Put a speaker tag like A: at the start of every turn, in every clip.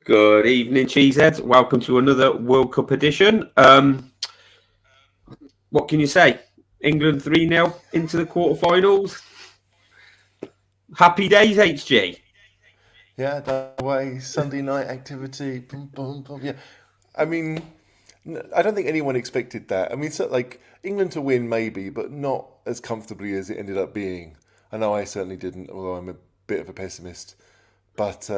A: Good evening, Cheeseheads. Welcome to another World Cup edition. What can you say? England 3-0 into the quarterfinals. Happy days, HG.
B: Yeah, that way, Sunday night activity. Boom, boom, boom. Yeah. I mean, I don't think anyone expected that. I mean, so, like, England to win, maybe, but not as comfortably as it ended up being. I know I certainly didn't, although I'm a bit of a pessimist. But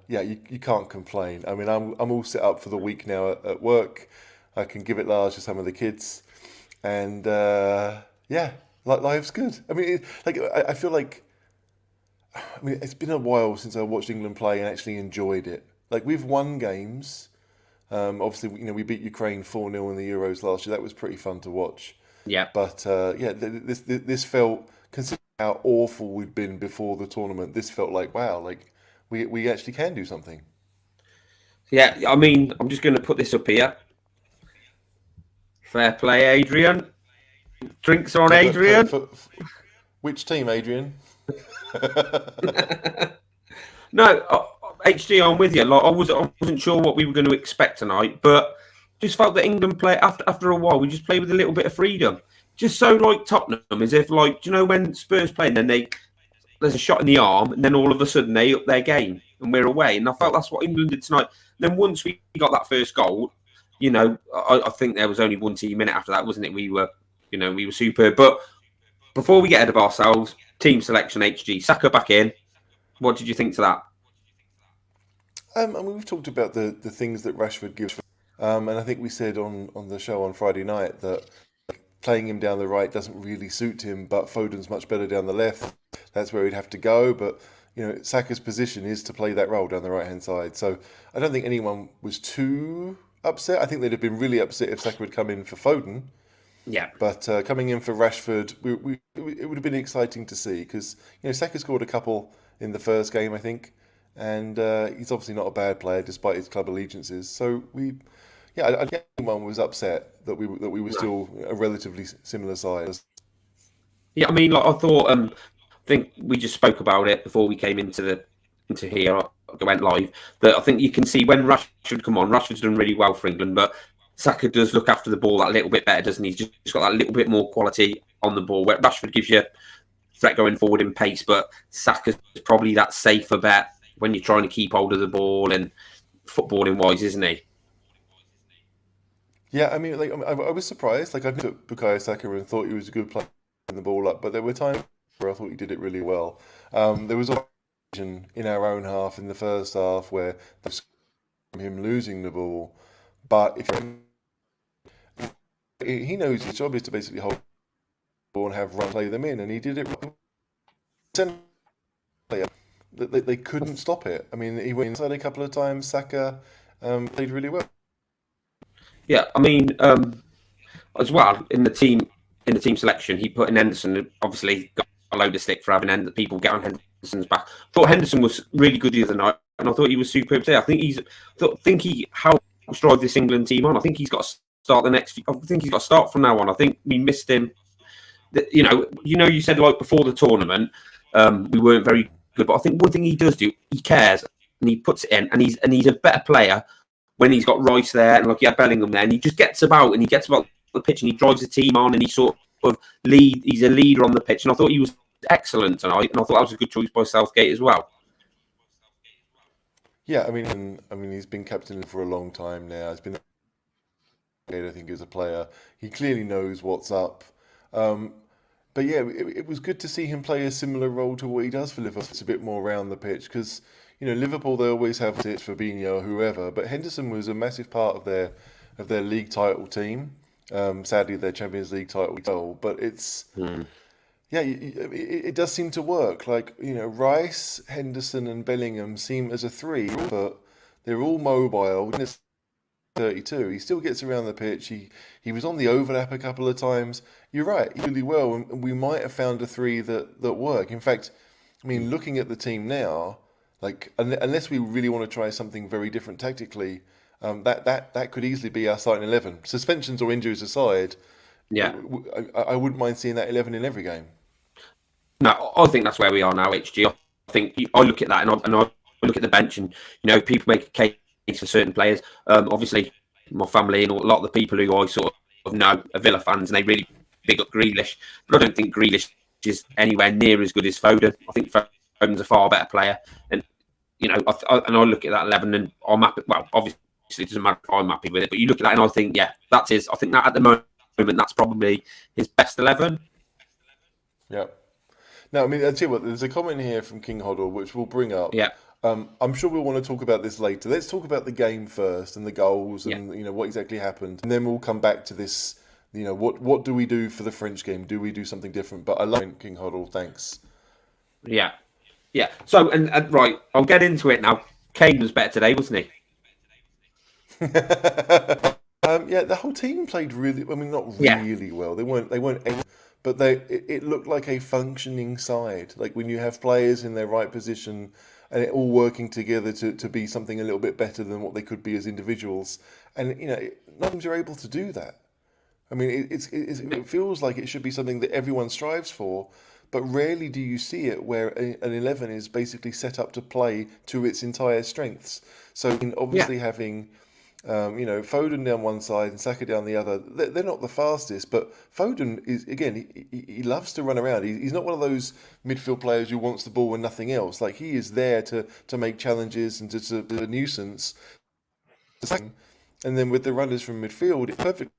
B: yeah, you can't complain. I mean, I'm all set up for the week now at work. I can give it large to some of the kids. And yeah, life's good. I mean, I feel like it's been a while since I watched England play and actually enjoyed it. Like we've won games. Obviously, we beat Ukraine 4-0 in the Euros last year. That was pretty fun to watch.
A: Yeah.
B: But yeah, this felt, considering how awful we'd been before the tournament, this felt like wow, like we actually can do something.
A: Yeah, I mean, I'm just going to put this up here. Fair play, Adrian. Drinks on, Adrian.
B: Which team, Adrian?
A: No, HG, I'm with you. Like, I wasn't sure what we were going to expect tonight, but just felt that England play after a while. We just play with a little bit of freedom. Just so like Tottenham, as if like, do you know when Spurs play and then there's a shot in the arm, and then all of a sudden they up their game and we're away. And I felt that's what England did tonight. Then once we got that first goal, I think there was only one team in it after that, wasn't it? We were superb. But before we get ahead of ourselves, team selection, HG, Saka back in. What did you think to that?
B: I mean, we've talked about the things that Rashford gives, and I think we said on the show on Friday night that playing him down the right doesn't really suit him, but Foden's much better down the left. That's where he'd have to go. But Saka's position is to play that role down the right hand side. So I don't think anyone was too upset. I think they'd have been really upset if Saka had come in for Foden.
A: Yeah.
B: But coming in for Rashford, it would have been exciting to see because Saka scored a couple in the first game, I think, and he's obviously not a bad player despite his club allegiances. So I don't think anyone was upset that we were still a relatively similar size.
A: Yeah, I mean, like I thought. I think we just spoke about it before we came into here. I went live. That I think you can see when Rashford come on. Rashford's done really well for England, but Saka does look after the ball that little bit better, doesn't he? He's just got that little bit more quality on the ball. Where Rashford gives you threat going forward in pace, but Saka's probably that safer bet when you're trying to keep hold of the ball and footballing wise, isn't he?
B: Yeah, I mean, I was surprised. Like I looked at Bukayo Saka and thought he was a good player in the ball up, but there were times where I thought he did it really well. There was a in our own half in the first half where there was him losing the ball, but if he knows his job is to basically hold the ball and have run play them in, and he did it. They couldn't stop it. I mean, he went inside a couple of times. Saka played really well.
A: Yeah, I mean, as well in the team selection, he put in Henderson. Obviously, got a load of stick for having people get on Henderson's back. I thought Henderson was really good the other night, and I thought he was superb today. I think he helped drive this England team on. I think he's got to start I think he's got to start from now on. I think we missed him. You said like before the tournament, we weren't very good, but I think one thing he does do, he cares and he puts it in, and he's a better player when he's got Rice there and like he had Bellingham there, and he just gets about the pitch and he drives the team on, and he's a leader on the pitch, and I thought he was excellent tonight, and I thought that was a good choice by Southgate as well.
B: Yeah, I mean, he's been captain for a long time now. It's been, I think, as a player, he clearly knows what's up. But yeah, it was good to see him play a similar role to what he does for Liverpool. It's a bit more around the pitch because Liverpool, they always have it for Fabinho or whoever, but Henderson was a massive part of their league title team. Sadly, their Champions League title as well, but it's yeah, it does seem to work. Like Rice, Henderson, and Bellingham seem as a three, but they're all mobile. 32. He still gets around the pitch. He was on the overlap a couple of times. You're right, really well, and we might have found a three that work. In fact, I mean, looking at the team now, like unless we really want to try something very different tactically, that could easily be our starting 11. Suspensions or injuries aside,
A: Yeah.
B: I wouldn't mind seeing that 11 in every game.
A: No, I think that's where we are now, HG. I think I look at that and I look at the bench, and people make a case for certain players. Obviously, my family and a lot of the people who I sort of know are Villa fans, and they really big up Grealish. But I don't think Grealish is anywhere near as good as Foden. I think Foden's a far better player. And, and I look at that 11 and I'm happy. Well, obviously, it doesn't matter if I'm happy with it, but you look at that and I think, yeah, that's his. I think that at the moment, that's probably his best 11.
B: Yeah. Now, I mean, I'll tell you what, there's a comment here from King Hoddle, which we'll bring up.
A: Yeah.
B: I'm sure we'll want to talk about this later. Let's talk about the game first and the goals and what exactly happened, and then we'll come back to this. What do we do for the French game? Do we do something different? But I love King Hoddle. Thanks.
A: Yeah. So and right, I'll get into it now. Kane was better today, wasn't he?
B: The whole team played really. I mean, not really well. They weren't. But it looked like a functioning side. Like when you have players in their right position and it all working together to be something a little bit better than what they could be as individuals. And, none of them are able to do that. I mean, it feels like it should be something that everyone strives for, but rarely do you see it where an 11 is basically set up to play to its entire strengths. So obviously having... Foden down one side and Saka down the other. They're not the fastest, but Foden is, again, he loves to run around. He's not one of those midfield players who wants the ball and nothing else. Like, he is there to make challenges and to be a nuisance. And then with the runners from midfield, it's perfectly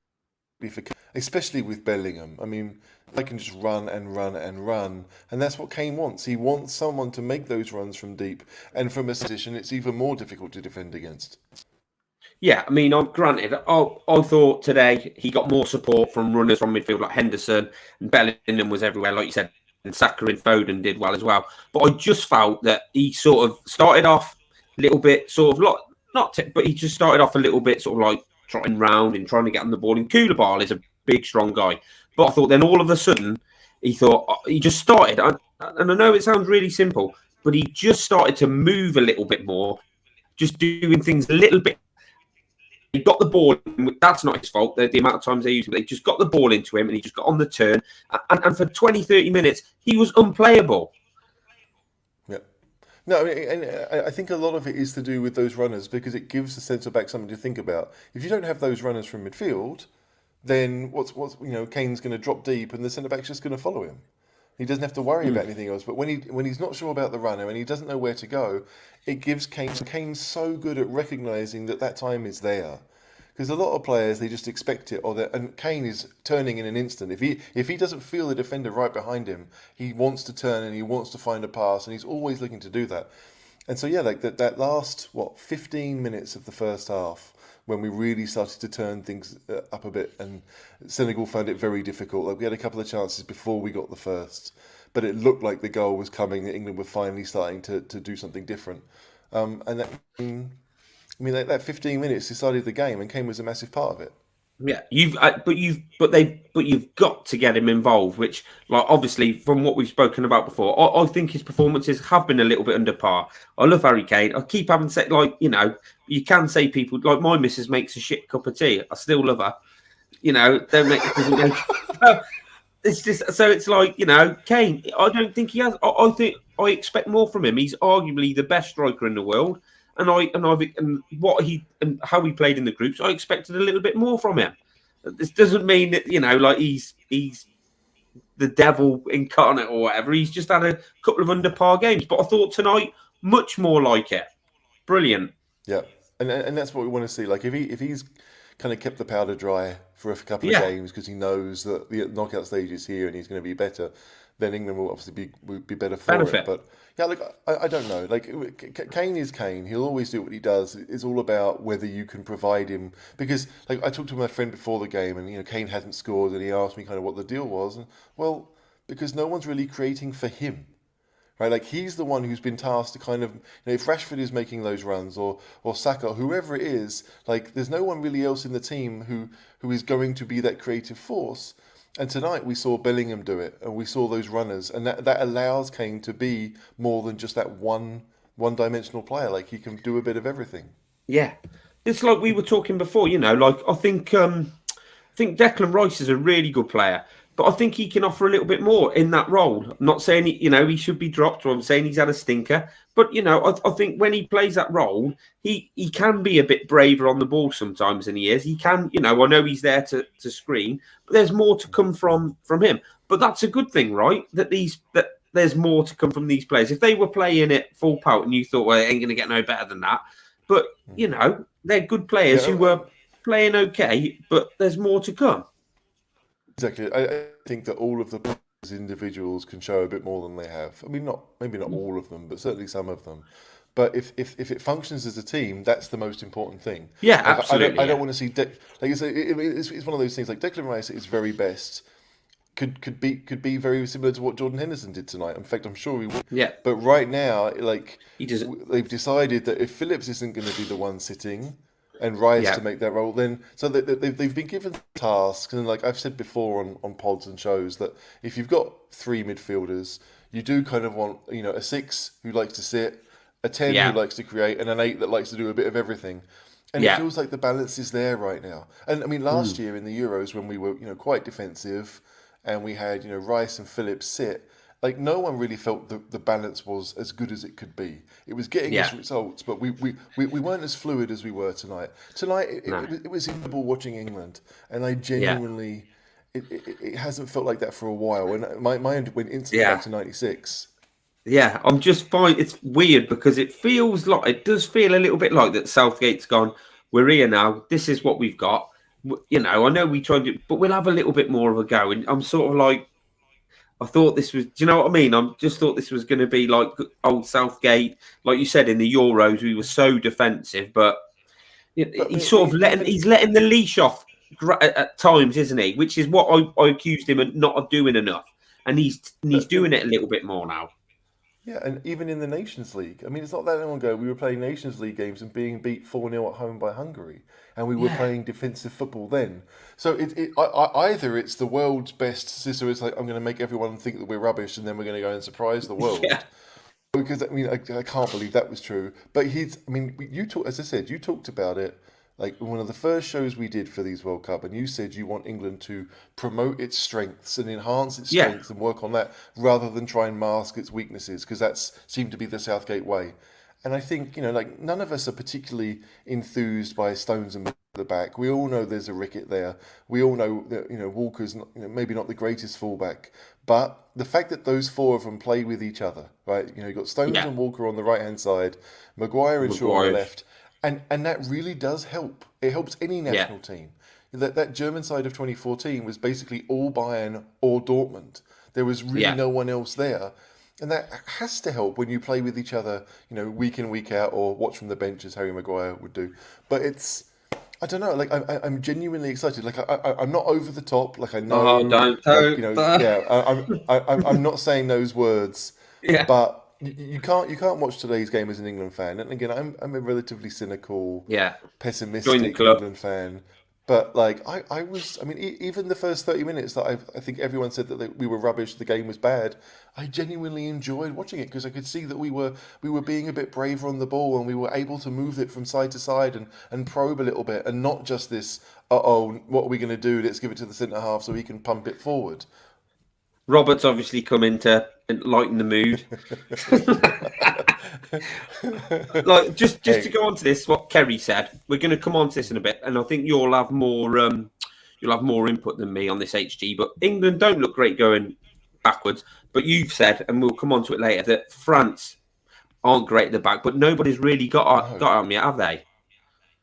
B: for, especially with Bellingham. I mean, they can just run and run and run. And that's what Kane wants. He wants someone to make those runs from deep. And from a position, it's even more difficult to defend against.
A: Yeah, I mean, granted, I thought today he got more support from runners from midfield like Henderson and Bellingham was everywhere, like you said, and Saka and Foden did well as well. But I just felt that he sort of started off a little bit sort of but he just started off a little bit sort of like trotting round and trying to get on the ball. And Koulibaly is a big, strong guy. But I thought then all of a sudden he just started, and I know it sounds really simple, but he just started to move a little bit more, just doing things a little bit. He got the ball. That's not his fault. The amount of times they used him. They just got the ball into him and he just got on the turn. And for 20, 30 minutes, he was unplayable.
B: Yeah. No, I mean, and I think a lot of it is to do with those runners because it gives the centre back something to think about. If you don't have those runners from midfield, then Kane's going to drop deep and the centre back's just going to follow him. He doesn't have to worry about anything else. But when he's not sure about the runner and he doesn't know where to go, it gives Kane's so good at recognising that time is there. Because a lot of players, they just expect it, and Kane is turning in an instant. If he doesn't feel the defender right behind him, he wants to turn and he wants to find a pass, and he's always looking to do that. And so like that last 15 minutes of the first half, when we really started to turn things up a bit, and Senegal found it very difficult. Like we had a couple of chances before we got the first, but it looked like the goal was coming. That England were finally starting to do something different, and that. I mean, that 15 minutes decided the game, and Kane was a massive part of it.
A: Yeah, you've got to get him involved. Which, like, obviously, from what we've spoken about before, I think his performances have been a little bit under par. I love Harry Kane. I keep having said, you can say people like my missus makes a shit cup of tea. I still love her. Don't make it doesn't make. It's just so it's like Kane. I don't think he has. I think I expect more from him. He's arguably the best striker in the world. And how he played in the groups, I expected a little bit more from him. This doesn't mean that he's the devil incarnate or whatever. He's just had a couple of under par games, but I thought tonight much more like it. Brilliant.
B: Yeah, and that's what we want to see. Like if he's kind of kept the powder dry for a couple of games because he knows that the knockout stage is here and he's going to be better, then England will obviously be better for it. But yeah, look, I don't know. Like Kane is Kane. He'll always do what he does. It's all about whether you can provide him. Because like I talked to my friend before the game, and Kane hadn't scored, and he asked me kind of what the deal was. And well, because no one's really creating for him. Right, like he's the one who's been tasked to kind of, if Rashford is making those runs or Saka, whoever it is, like there's no one really else in the team who is going to be that creative force. And tonight we saw Bellingham do it, and we saw those runners, and that allows Kane to be more than just that one-dimensional player. Like he can do a bit of everything.
A: Yeah, it's like we were talking before. Like I think Declan Rice is a really good player. but I think he can offer a little bit more in that role. I'm not saying he should be dropped, or I'm saying he's had a stinker. But I think when he plays that role, he can be a bit braver on the ball sometimes than he is. He can, I know he's there to screen, but there's more to come from him. But that's a good thing, right? That there's more to come from these players. If they were playing it full pout and you thought, well, it ain't going to get no better than that, but they're good players who
B: Yeah,
A: were playing okay, but there's more to come.
B: exactly. I think that all of the players as individuals can show a bit more than they have. I mean, maybe not all of them, but certainly some of them. But if it functions as a team, that's the most important thing.
A: Yeah,
B: Like
A: absolutely.
B: I don't want to see it's one of those things. Like Declan Rice at his very best could be very similar to what Jordan Henderson did tonight. In fact, I'm sure he would.
A: Yeah,
B: But right now, like
A: he does.
B: they've decided that if Phillips isn't going to be the one sitting and Rice
A: Yeah,
B: to make that role, then they've been given tasks. And like I've said before on pods and shows, that if you've got three midfielders, you do kind of want a six who likes to sit, a 10 who
A: yeah,
B: likes to create, and an 8 that likes to do a bit of everything. And it
A: yeah,
B: feels like the balance is there right now. And I mean, last year in the Euros when we were quite defensive, and we had Rice and Phillips sit. Like no one really felt the balance was as good as it could be. It was getting us
A: yeah.
B: results, but we weren't as fluid as we were tonight. Tonight
A: No,
B: it was incredible watching England, and I
A: yeah,
B: genuinely it hasn't felt like that for a while. And my mind went instantly back
A: yeah,
B: to '96.
A: yeah. I'm just fine. It's weird because it does feel a little bit like that. Southgate's gone. We're here now. This is what we've got. I know we tried to, but we'll have a little bit more of a go. And I'm sort of like, I thought this was. Do you know what I mean? I just thought this was going to be like old Southgate, like you said in the Euros. We were so defensive, but
B: But
A: he's sort of letting
B: even
A: the leash off at times, isn't he? Which is what I accused him of not doing enough, and he's
B: but
A: doing it a little bit more now.
B: Yeah, and even in the Nations League, I mean, it's not that long ago we were playing Nations League games and being beat 4-0 at home by Hungary, and we were
A: Yeah,
B: playing defensive football then. So either it's the world's best, so it's like I'm going to make everyone think that we're rubbish, and then we're going to go and surprise the
A: yeah,
B: world. Because I mean, I can't believe that was true. But I mean, you talk, as I said, you talked about it like one of the first shows we did for these World Cup, and you said you want England to promote its strengths and enhance its
A: yeah,
B: strengths and work on that rather than try and mask its weaknesses, because that's seemed to be the Southgate way. And I think like none of us are particularly enthused by Stones and at the back. We all know there's a ricket there. We all know that Walker's not, maybe not the greatest fullback, but the fact that those four of them play with each other, right? You've got Stones
A: yeah.
B: and Walker on the right hand side, Maguire and Shaw on the
A: Maguire.
B: left, and that really does help. It helps any
A: Yeah,
B: national team. That German side of 2014 was basically all Bayern or Dortmund. There was really
A: yeah,
B: no one else there. And that has to help when you play with each other, week in, week out, or watch from the bench as Harry Maguire would do. But I don't know, like I'm genuinely excited. Like I'm not over the top. Like I
A: oh,
B: know, like
A: don't.
B: yeah, I'm not saying those words,
A: Yeah,
B: but you can't watch today's game as an England fan. And again, I'm a relatively cynical,
A: yeah. Join the
B: pessimistic
A: club.
B: England fan. But like I mean, even the first 30 minutes that I think everyone said that we were rubbish, the game was bad. I genuinely enjoyed watching it because I could see that we were being a bit braver on the ball and we were able to move it from side to side and probe a little bit and not just this. What are we going to do? Let's give it to the centre half so he can pump it forward.
A: Robert's obviously come in to lighten the mood. Like just to
B: Hey,
A: go on to this, what Kerry said, we're going to come on to this in a bit, and I think you'll have more input than me on this HG. But England don't look great going backwards. But you've said, and we'll come on to it later, that France aren't great at the back, but nobody's really
B: no.
A: got them yet, have they?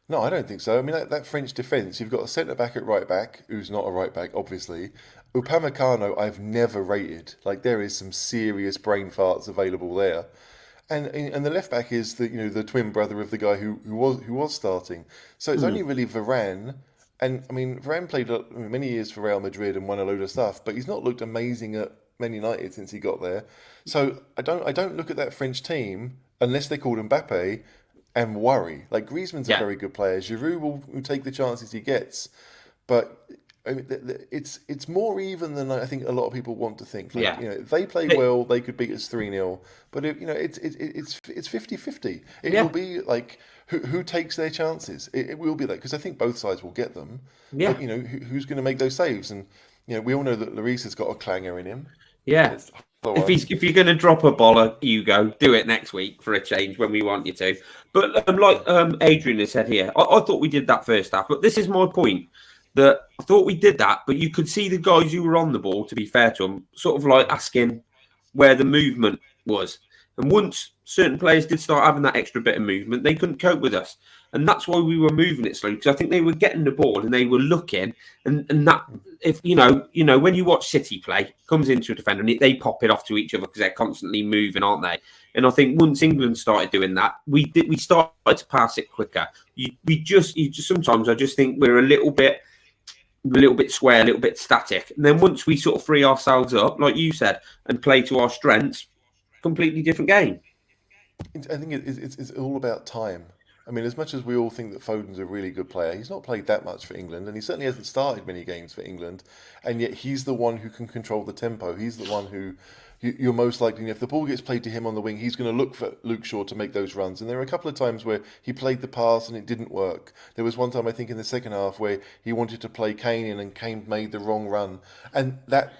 B: No, I don't think so. I mean, that French defence, you've got a centre back at right back, who's not a right back, obviously. Upamecano, I've never rated. Like, there is some serious brain farts available there. And the left back is the twin brother of the guy who was starting. So it's only
A: Mm.
B: really Varane. And I mean, Varane played many years for Real Madrid and won a load of stuff, but he's not looked amazing at Man United since he got there. So I don't look at that French team unless they called Mbappe and worry. Like Griezmann's a
A: Yeah,
B: very good player. Giroud will take the chances he gets, but I mean, it's more even than I think a lot of people want to think. Like
A: yeah.
B: if they play
A: They-
B: well, they could beat us 3-0. But it's 50-50. It will
A: yeah,
B: be like who takes their chances. It will be that because I think both sides will get them.
A: yeah,
B: But who's going to make those saves? And We all know that Lloris has got a clanger in him.
A: Yeah.
B: It's the one.
A: If you're going to drop a boller, you go do it next week for a change when we want you to. But like Adrian has said here, I thought we did that first half. But this is my point, that I thought we did that, but you could see the guys who were on the ball, to be fair to them, sort of like asking where the movement was. And once certain players did start having that extra bit of movement, they couldn't cope with us. And that's why we were moving it slowly, because I think they were getting the ball and they were looking, and that, if when you watch City play, comes into a defender and they pop it off to each other because they're constantly moving, aren't they? And I think once England started doing that, we started to pass it quicker. You just sometimes I just think we're a little bit square, a little bit static. And then once we sort of free ourselves up, like you said, and play to our strengths, completely different game.
B: I think it's all about time. I mean, as much as we all think that Foden's a really good player, he's not played that much for England, and he certainly hasn't started many games for England. And yet, he's the one who can control the tempo. He's the one who you're most likely, if the ball gets played to him on the wing, he's going to look for Luke Shaw to make those runs. And there are a couple of times where he played the pass and it didn't work. There was one time, I think, in the second half where he wanted to play Kane in and Kane made the wrong run. And that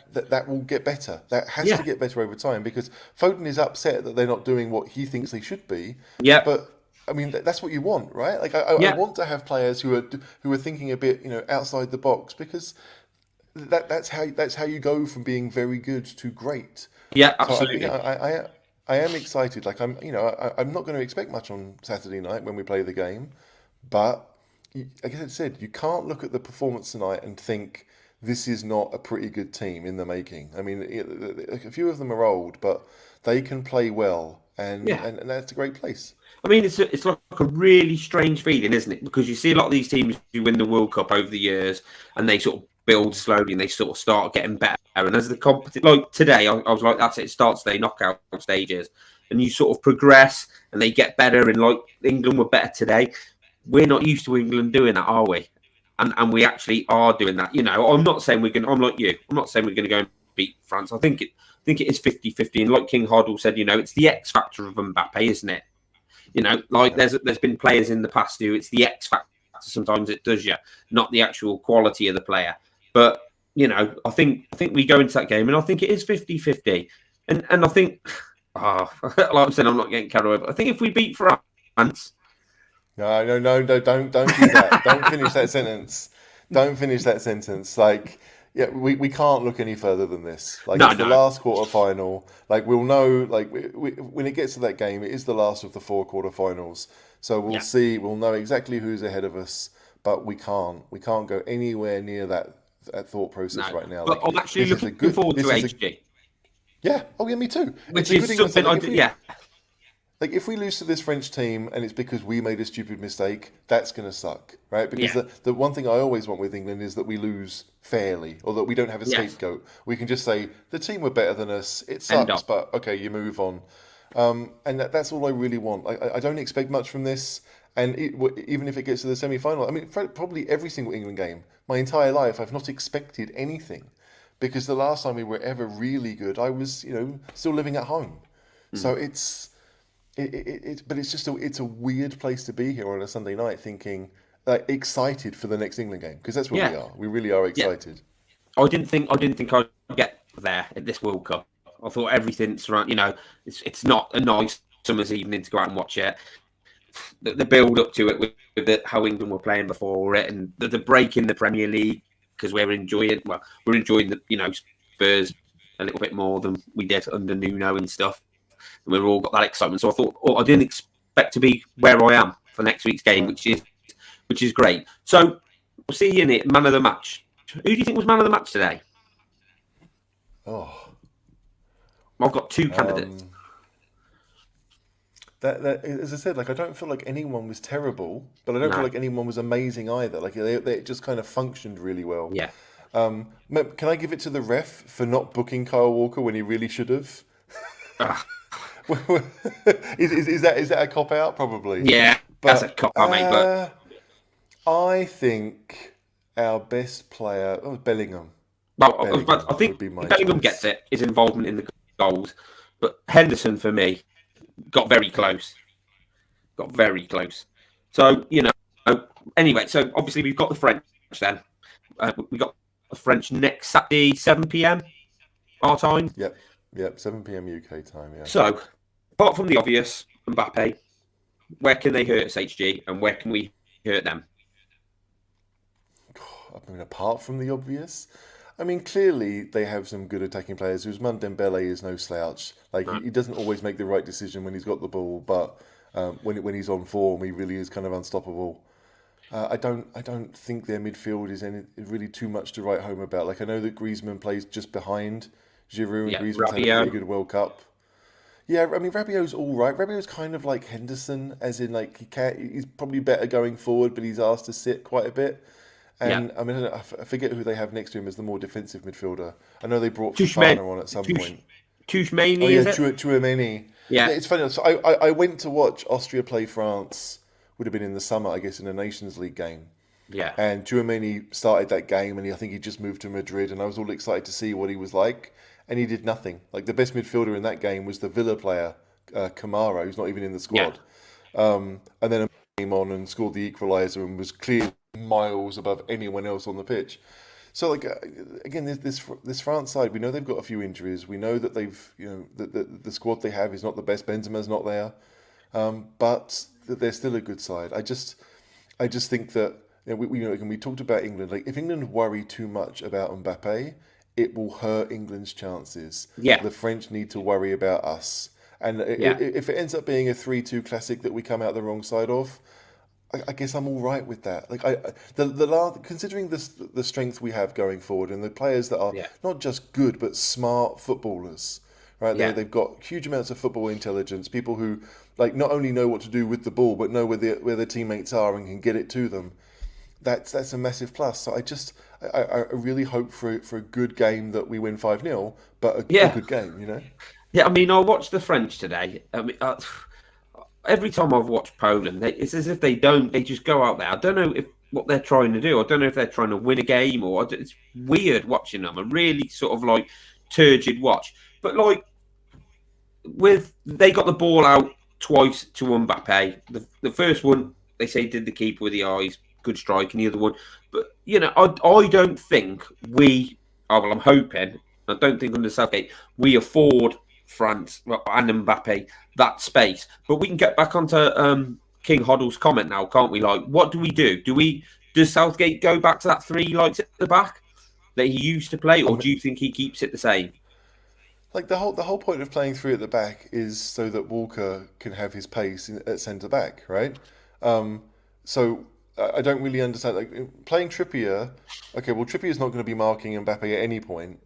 B: will get better. That has to get better over time, because Foden is upset that they're not doing what he thinks they should be.
A: Yeah.
B: But I mean, that's what you want, right? Like, I want to have players who are thinking a bit, outside the box, because that's how you go from being very good to great.
A: Yeah, absolutely.
B: So I am excited. Like, I'm not going to expect much on Saturday night when we play the game, but like I said, you can't look at the performance tonight and think this is not a pretty good team in the making. I mean, a few of them are old, but they can play well, and that's a great place.
A: I mean, it's like a really strange feeling, isn't it? Because you see a lot of these teams who win the World Cup over the years, and they sort of build slowly, and they sort of start getting better. And as the competition, like today, I was like, that's it. It starts the knockout stages, and you sort of progress, and they get better. And like England were better today. We're not used to England doing that, are we? And we actually are doing that. I'm not saying we're going. I'm like you. I'm not saying we're going to go and beat France. I think it is 50-50. And like King Hoddle said, it's the X factor of Mbappe, isn't it? There's been players in the past who it's the X factor. Sometimes it does you, not the actual quality of the player. But I think we go into that game, and I think it is 50-50. And I think, like I'm saying, I'm not getting carried away. But I think if we beat France,
B: no, don't do that. Don't finish that sentence. Don't finish that sentence. Like, yeah, we can't look any further than this. Like, it's the last quarterfinal. Like, we'll know. Like, when it gets to that game, it is the last of the 4 quarterfinals. So we'll see. We'll know exactly who's ahead of us. But we can't go anywhere near that thought process right now.
A: But I'm actually looking forward to HG.
B: Yeah. Oh, yeah, me too.
A: Which is something I do. Yeah.
B: Like, if we lose to this French team and it's because we made a stupid mistake, that's going to suck, right? Because the one thing I always want with England is that we lose fairly, or that we don't have a scapegoat. We can just say, the team were better than us, it sucks, but okay, you move on. And that's all I really want. I don't expect much from this, and even if it gets to the semi-final, I mean, probably every single England game, my entire life, I've not expected anything. Because the last time we were ever really good, I was, still living at home. So it's... But it's a weird place to be here on a Sunday night, thinking excited for the next England game, because that's what we are. We really are excited.
A: I didn't think I'd get there at this World Cup. I thought everything's right. It's not a nice summer's evening to go out and watch it. The build up to it with how England were playing before it, and the break in the Premier League, because we're enjoying the Spurs a little bit more than we did under Nuno and stuff. And we've all got that excitement. So I thought, I didn't expect to be where I am for next week's game, which is great. So we'll see you in it. Man of the match. Who do you think was man of the match today?
B: Oh,
A: I've got 2 candidates.
B: That as I said, like, I don't feel like anyone was terrible, but I don't feel like anyone was amazing either. Like, they just kind of functioned really well.
A: Yeah.
B: Can I give it to the ref for not booking Kyle Walker when he really should have? Is that a cop out? Probably.
A: Yeah, that's a cop out, mate. But
B: I think our best player, Bellingham.
A: Well, I think Bellingham gets it. His involvement in the goals, but Henderson for me got very close. So anyway. So obviously we've got the French. Then we got the French next Saturday, 7 p.m. our time.
B: Yep, 7 p.m. UK time. Yeah.
A: So, apart from the obvious, Mbappe, where can they hurt us, HG, and where can we hurt them?
B: I mean, apart from the obvious, I mean, clearly they have some good attacking players. Ousmane Dembele is no slouch. Like
A: No.
B: he doesn't always make the right decision when he's got the ball, but when he's on form, he really is kind of unstoppable. I don't think their midfield is really too much to write home about. Like I know that Griezmann plays just behind Giroud, and
A: Yeah,
B: Griezmann's had a pretty
A: Rabiot.
B: good World Cup. Yeah, I mean Rabiot's all right. Rabiot's kind of like Henderson, as in like he's probably better going forward, but he's asked to sit quite a bit.
A: Yeah.
B: And I mean, I forget who they have next to him as the more defensive midfielder. I know they brought
A: Tushman,
B: Fofana on at some
A: Tush,
B: point. Oh
A: Tushmani,
B: yeah,
A: is it?
B: Chouameni. Yeah,
A: Yeah.
B: it's funny. So I went to watch Austria play France. Would have been in the summer, I guess, in a Nations League game.
A: Yeah.
B: And Chouameni started that game, and I think he just moved to Madrid, and I was all excited to see what he was like, and he did nothing. Like the best midfielder in that game was the Villa player, Kamara, who's not even in the
A: Yeah.
B: squad. And then came on and scored the equaliser and was clearly miles above anyone else on the pitch. So like again, this France side, we know they've got a few injuries. We know that they've the squad they have is not the best. Benzema's not there, but that they're still a good side. I just think that we talked about England. Like if England worry too much about Mbappe, it will hurt England's chances.
A: Yeah.
B: The French need to worry about us. And
A: Yeah.
B: if it ends up being a 3-2 classic that we come out the wrong side of, I guess I'm all right with that. Like considering the strength we have going forward and the players that are
A: Yeah.
B: not just good but smart footballers, right?
A: Yeah.
B: They've got huge amounts of football intelligence. People who like not only know what to do with the ball but know where their teammates are and can get it to them. That's a massive plus. So I really hope for a good game that we win 5-0, but a
A: Yeah.
B: good game, you know.
A: Yeah. I mean, I watched the French today. I mean, every time I've watched Poland, it's as if they don't. They just go out there. I don't know if what they're trying to do. I don't know if they're trying to win a game or it's weird watching them. A really sort of like turgid watch. But like they got the ball out twice to Mbappe. The first one they say did the keeper with the eyes, good strike, and the other one. But I don't think we. Oh well, I'm hoping. I don't think under Southgate we afford France and Mbappe that space. But we can get back onto King Hoddle's comment now, can't we? Like, what do we do? Does Southgate go back to that three lights at the back that he used to play, or do you think he keeps it the same?
B: Like the whole point of playing three at the back is so that Walker can have his pace at centre back, right? So I don't really understand like playing Trippier. Okay, well Trippier's not going to be marking Mbappe at any point,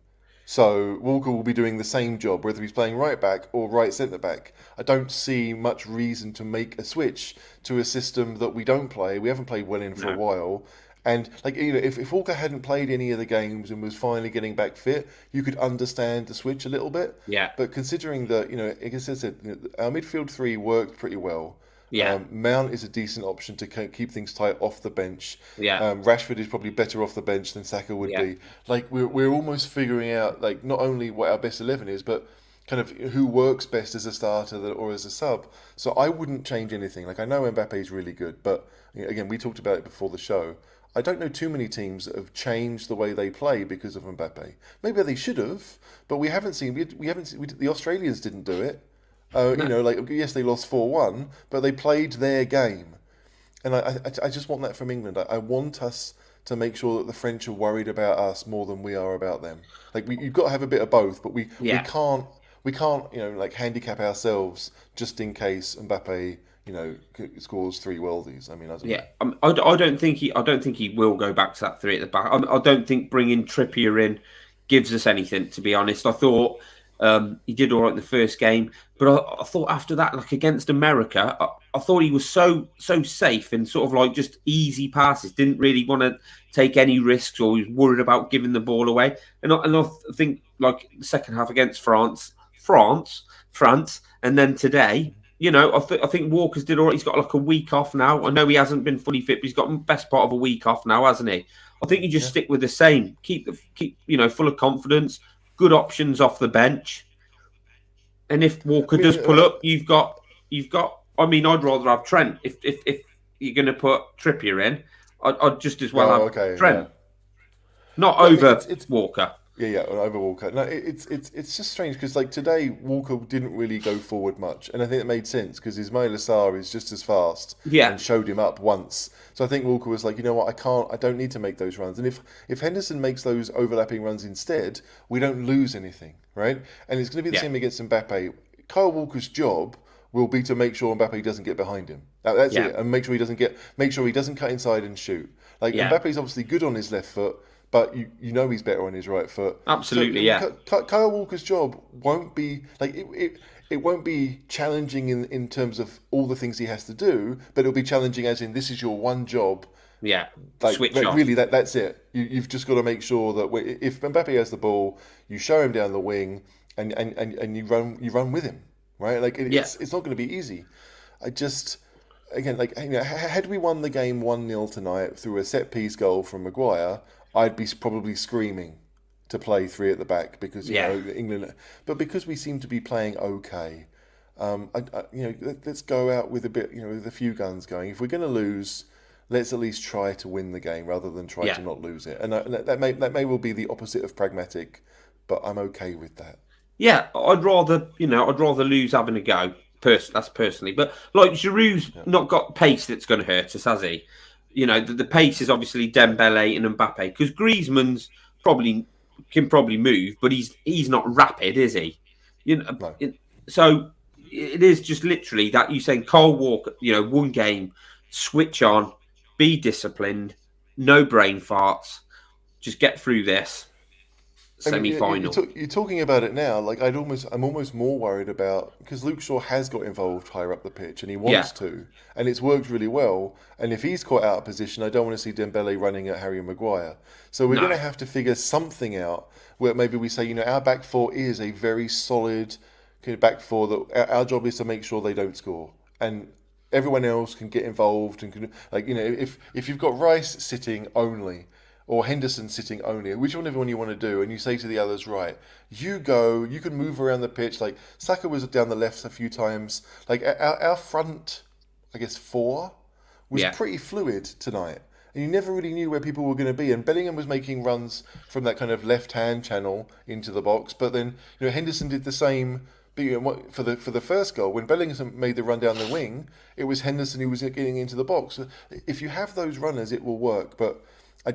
B: so Walker will be doing the same job whether he's playing right back or right centre back. I don't see much reason to make a switch to a system that we don't play. We haven't played well in for a
A: No.
B: while. And like if Walker hadn't played any of the games and was finally getting back fit, you could understand the switch a little bit.
A: Yeah.
B: But considering that like I said, our midfield three worked pretty well.
A: Yeah.
B: Mount is a decent option to keep things tight off the bench.
A: Yeah.
B: Rashford is probably better off the bench than Saka would
A: Yeah.
B: be. Like we're almost figuring out like not only what our best 11 is, but kind of who works best as a starter or as a sub. So I wouldn't change anything. Like I know Mbappe is really good, but again we talked about it before the show. I don't know too many teams that have changed the way they play because of Mbappe. Maybe they should have, but we haven't seen. We haven't. The Australians didn't do it.
A: No.
B: Like yes, they lost 4-1, but they played their game, and I just want that from England. I want us to make sure that the French are worried about us more than we are about them. Like you've got to have a bit of both, but we
A: Yeah.
B: can't like handicap ourselves just in case Mbappe scores 3 worldies. I mean, I don't know.
A: Yeah, I don't think he will go back to that three at the back. I don't think bringing Trippier in gives us anything. To be honest, I thought he did all right in the first game, but I thought after that, like against America, I thought he was so safe and sort of like just easy passes. Didn't really want to take any risks or was worried about giving the ball away. And I think like the second half against France, and then today. I think Walker's did all right. He's got like a week off now. I know he hasn't been fully fit, but he's got the best part of a week off now, hasn't he? I think you just stick with the same. Keep full of confidence, good options off the bench. And if Walker does pull up, you've got. I mean, I'd rather have Trent if you're going to put Trippier in. I'd just as well have Trent. not
B: No, I mean,
A: over
B: it's
A: Walker.
B: yeah, over Walker. No, it's just strange because like today Walker didn't really go forward much, and I think it made sense because Ismail Assar is just as fast
A: Yeah,
B: and showed him up once. So I think Walker was like, you know what, I don't need to make those runs, and if Henderson makes those overlapping runs instead, we don't lose anything, right? And it's going to be the
A: yeah,
B: same against Mbappe. Kyle Walker's job will be to make sure Mbappe doesn't get behind him. That's
A: yeah,
B: it, and make sure he doesn't cut inside and shoot. Like
A: yeah.
B: Mbappe's obviously good on his left foot, but you know he's better on his right foot. So I
A: Absolutely,
B: mean,
A: yeah,
B: Kyle Walker's job won't be like it won't be challenging in terms of all the things he has to do, but it'll be challenging as in this is your one job.
A: yeah.
B: Like
A: Switch on.
B: really, that's it. You've just got to make sure that if Mbappe has the ball, you show him down the wing, and you run with him, right? Like
A: Yeah,
B: it's not going to be easy. I just again like had we won the game 1-0 tonight through a set piece goal from Maguire, I'd be probably screaming to play three at the back because
A: yeah,
B: England, but because we seem to be playing okay, let's go out with a bit with a few guns going. If we're going to lose, let's at least try to win the game rather than try
A: yeah.
B: to not lose it. And that may well be the opposite of pragmatic, but I'm okay with that.
A: Yeah, I'd rather lose having a go. That's personally, but like Giroud's
B: Yeah,
A: not got pace that's going to hurt us, has he? The pace is obviously
B: no,
A: Dembele and Mbappe because Griezmann's probably can probably move, but he's not rapid, is he? You know,
B: no.
A: so it is just literally that you saying Cole Walker, one game, switch on, be disciplined, no brain farts, just get through this
B: I mean,
A: semi final.
B: you're talking about it now. Like I'm almost more worried about because Luke Shaw has got involved higher up the pitch and he
A: Yeah,
B: wants to, and it's worked really well. And if he's caught out of position, I don't want to see Dembele running at Harry Maguire. So we're going
A: no,
B: to have to figure something out where maybe we say, our back four is a very solid kind of back four that our job is to make sure they don't score, and everyone else can get involved and can if you've got Rice sitting only or Henderson sitting only, whichever one you want to do, and you say to the others, right, you go, you can move around the pitch. Like Saka was down the left a few times. Like our front, I guess four was
A: yeah.
B: pretty fluid tonight, and you never really knew where people were going to be. And Bellingham was making runs from that kind of left-hand channel into the box, but then Henderson did the same. But for the first goal, when Bellingham made the run down the wing, it was Henderson who was getting into the box. So if you have those runners, it will work. But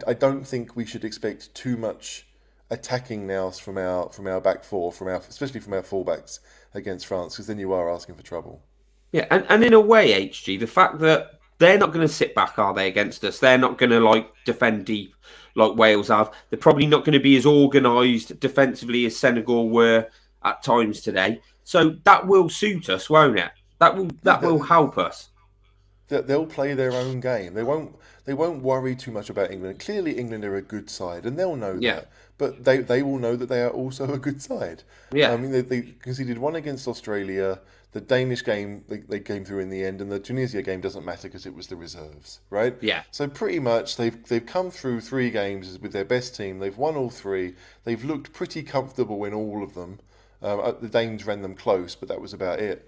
B: I don't think we should expect too much attacking now from our back four, especially from our fullbacks against France, because then you are asking for trouble.
A: Yeah, and in a way, HG, the fact that they're not going to sit back, are they, against us? They're not going to defend deep like Wales have. They're probably not going to be as organised defensively as Senegal were at times today. So that will suit us, won't it? That will
B: Yeah,
A: that will help us.
B: they'll play their own game. They won't worry too much about England. Clearly, England are a good side, and they'll know
A: Yeah,
B: that. But they will know that they are also a good side. I
A: yeah,
B: mean, they conceded one against Australia. The Danish game they came through in the end, and the Tunisia game doesn't matter because it was the reserves, right?
A: yeah,
B: So pretty much they've come through three games with their best team. They've won all three. They've looked pretty comfortable in all of them. The Danes ran them close, but that was about it.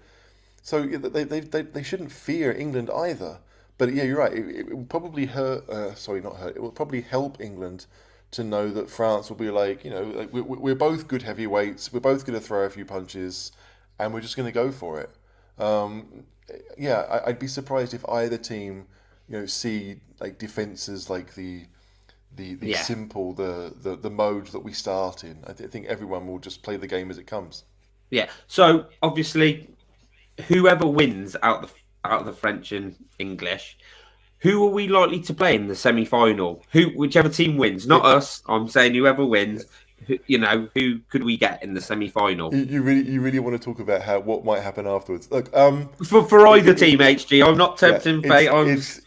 B: So yeah, they shouldn't fear England either. But yeah, you're right. It will probably hurt. Sorry, not hurt. It will probably help England to know that France will be like we're both good heavyweights. We're both going to throw a few punches, and we're just going to go for it. Yeah, I'd be surprised if either team, see like defenses like the
A: yeah.
B: simple the mode that we start in. Think everyone will just play the game as it comes.
A: Yeah. So obviously, whoever wins out of the French and English, who are we likely to play in the semi-final? Whichever team wins, not
B: It,
A: us. I'm saying whoever
B: yeah.
A: wins. Who could we get in the semi-final
B: You really want to talk about what might happen afterwards. Look,
A: for
B: it,
A: either
B: it,
A: team? HG. I'm not
B: yeah,
A: tempting fate.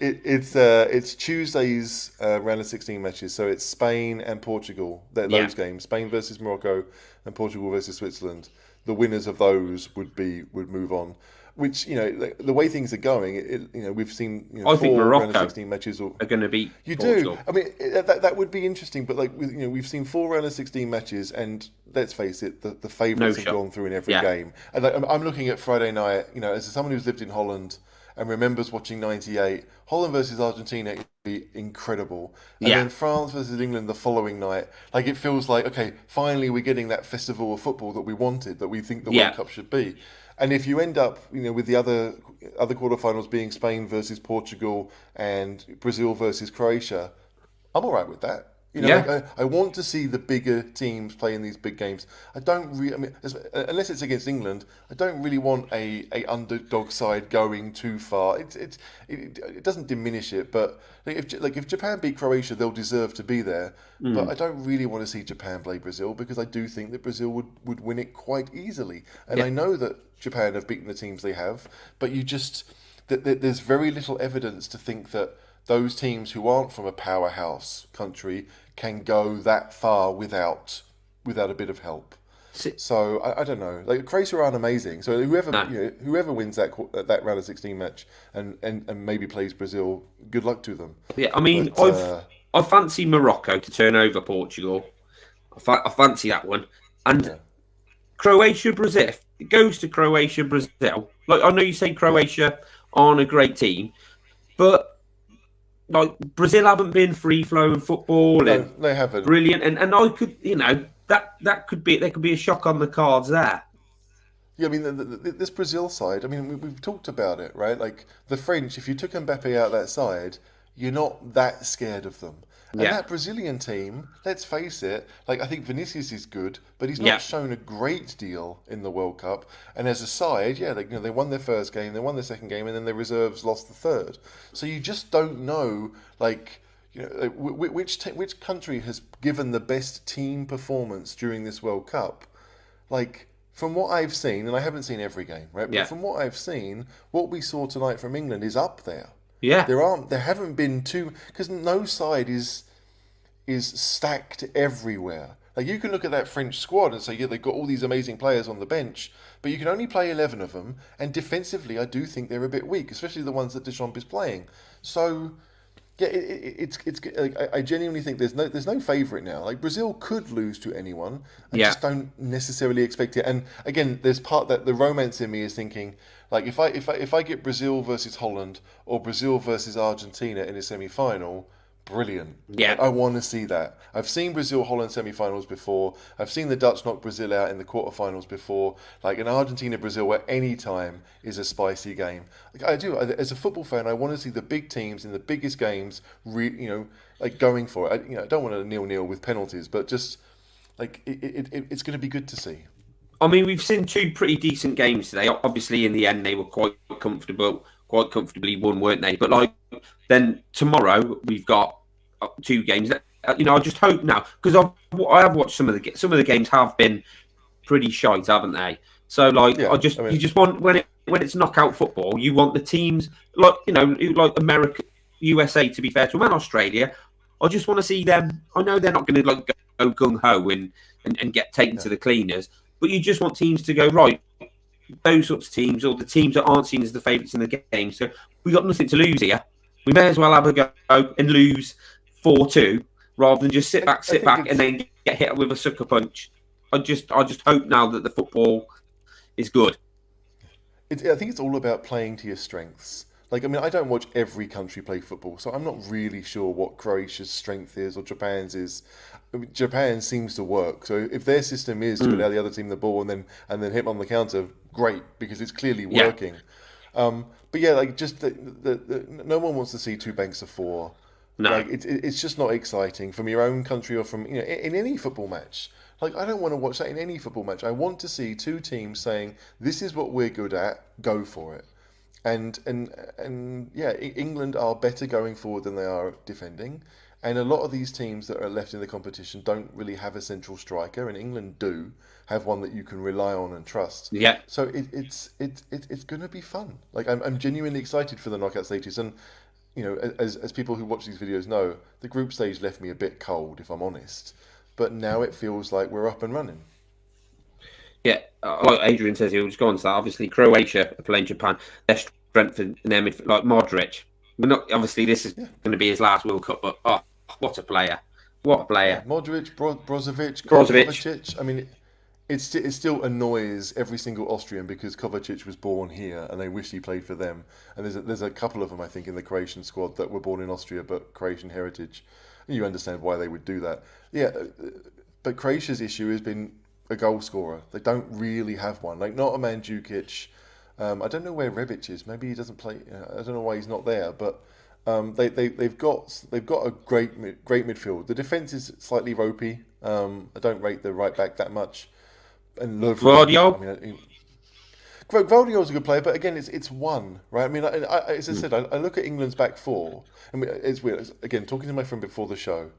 B: it's Tuesday's round of 16 matches. So it's Spain and Portugal.
A: Yeah,
B: Those games, Spain versus Morocco and Portugal versus Switzerland. The winners of those would move on. Which the way things are going, we've seen
A: I think
B: four round of
A: Morocco
B: 16 matches. Or
A: are going to beat
B: you do.
A: Portugal.
B: I mean, that would be interesting. But we've seen four round of 16 matches, and let's face it, the
A: No
B: favourites have
A: shot.
B: gone through in every
A: Yeah,
B: game. And I'm looking at Friday night. As someone who's lived in Holland and remembers watching '98, Holland versus Argentina would be incredible, and
A: Yeah,
B: then France versus England the following night. Like it feels like okay, finally we're getting that festival of football that we wanted, that we think the World
A: yeah,
B: Cup should be. And if you end up, with the other quarterfinals being Spain versus Portugal and Brazil versus Croatia, I'm all right with that.
A: yeah.
B: I want to see the bigger teams play in these big games. I don't really, unless it's against England, I don't really want a underdog side going too far. It doesn't diminish it, but if Japan beat Croatia, they'll deserve to be there. But I don't really want to see Japan play Brazil because I do think that Brazil would win it quite easily. And
A: Yeah.
B: I know that Japan have beaten the teams they have, but there's very little evidence to think that those teams who aren't from a powerhouse country can go that far without a bit of help.
A: Si-
B: So I don't know. Like Croatia aren't amazing. So whoever
A: No.
B: whoever wins that round of 16 match and maybe plays Brazil, good luck to them.
A: Yeah, I mean,
B: But
A: I fancy Morocco to turn over Portugal. I fancy that one. And
B: yeah,
A: Croatia, Brazil. If it goes to Croatia, Brazil. Like I know you say Croatia aren't a great team, but like Brazil haven't been free flowing football
B: no,
A: and
B: they haven't.
A: brilliant. And I could, that could be there could be a shock on the cards there.
B: Yeah, I mean, this Brazil side, I mean, we've talked about it, right? Like, the French, if you took Mbappe out that side, you're not that scared of them. And
A: Yeah,
B: that Brazilian team, let's face it, like, I think Vinicius is good, but he's
A: yeah,
B: not shown a great deal in the World Cup. And as a side, yeah, they won their first game, they won their second game, and then their reserves lost the third. So you just don't know, like, like, which country has given the best team performance during this World Cup? Like, from what I've seen, and I haven't seen every game, right? But
A: yeah,
B: from what I've seen, what we saw tonight from England is up there.
A: yeah,
B: There haven't been two, because no side is stacked everywhere. Like you can look at that French squad and say, yeah, they've got all these amazing players on the bench, but you can only play 11 of them. And defensively, I do think they're a bit weak, especially the ones that Deschamps is playing. So yeah, it's like, I genuinely think there's no favourite now. Like Brazil could lose to anyone. I
A: yeah,
B: just don't necessarily expect it. And again, there's part that the romance in me is thinking like if I get Brazil versus Holland or Brazil versus Argentina in a semi-final, brilliant.
A: yeah.
B: Like, I want to see that. I've seen Brazil Holland semi-finals before. I've seen the Dutch knock Brazil out in the quarterfinals before. Like an Argentina Brazil at any time is a spicy game. Like, I do as a football fan. I want to see the big teams in the biggest games. Like going for it. I don't want a 0-0 with penalties, but just like it's going to be good to see.
A: I mean, we've seen two pretty decent games today. Obviously, in the end, they were quite comfortably won, weren't they? But like, then tomorrow we've got two games. I just hope now because I have watched some of the games have been pretty shite, haven't they? So like,
B: Yeah, I
A: you
B: mean,
A: just want when it's knockout football, you want the teams like America, USA. To be fair to them, and Australia, I just want to see them. I know they're not going to like go gung ho and get taken
B: yeah.
A: to the cleaners, but you just want teams to go right. Those sorts of teams, or the teams that aren't seen as the favourites in the game. So we got nothing to lose here. We may as well have a go and lose 4-2 rather than just sit
B: I think
A: back, and
B: it's
A: then get hit with a sucker punch. I just hope now that the football is good.
B: I think it's all about playing to your strengths. Like, I mean, I don't watch every country play football, so I'm not really sure what Croatia's strength is or Japan's is. I mean, Japan seems to work. So if their system is to allow the other team the ball and then hit on the counter, great because it's clearly
A: Yeah,
B: working. But yeah, like just no one wants to see two banks of four.
A: no,
B: Like it's just not exciting from your own country or from in any football match. Like I don't want to watch that in any football match. I want to see two teams saying this is what we're good at, go for it. And yeah, England are better going forward than they are defending. And a lot of these teams that are left in the competition don't really have a central striker, and England do have one that you can rely on and trust.
A: yeah,
B: So it's going to be fun. Like I'm genuinely excited for the knockout stages, and as people who watch these videos know, the group stage left me a bit cold, if I'm honest. But now it feels like we're up and running.
A: yeah. Like Adrian says, he'll just go on to that. Obviously, Croatia are playing Japan. Their strength in their midfield, like Modric. We're not obviously this is
B: Yeah,
A: going to be his last World Cup, but what a player! What a
B: yeah.
A: player!
B: Modric, Brozovic,
A: Brozovic.
B: Kovacic. I mean, it still annoys every single Austrian because Kovacic was born here and they wish he played for them. And there's a couple of them I think in the Croatian squad that were born in Austria but Croatian heritage. And you understand why they would do that. Yeah, but Croatia's issue has been a goal scorer. They don't really have one. Like not a Mandzukic. I don't know where Rebic is. Maybe he doesn't play. I don't know why he's not there. But they've got a great midfield. The defense is slightly ropey. I don't rate the right back that much. And Lovren, I
A: Guardiola.
B: mean, Gvardiol's a good player, but again, it's one, right? I mean, as I said, I look at England's back four, and it's weird. Again, talking to my friend before the show,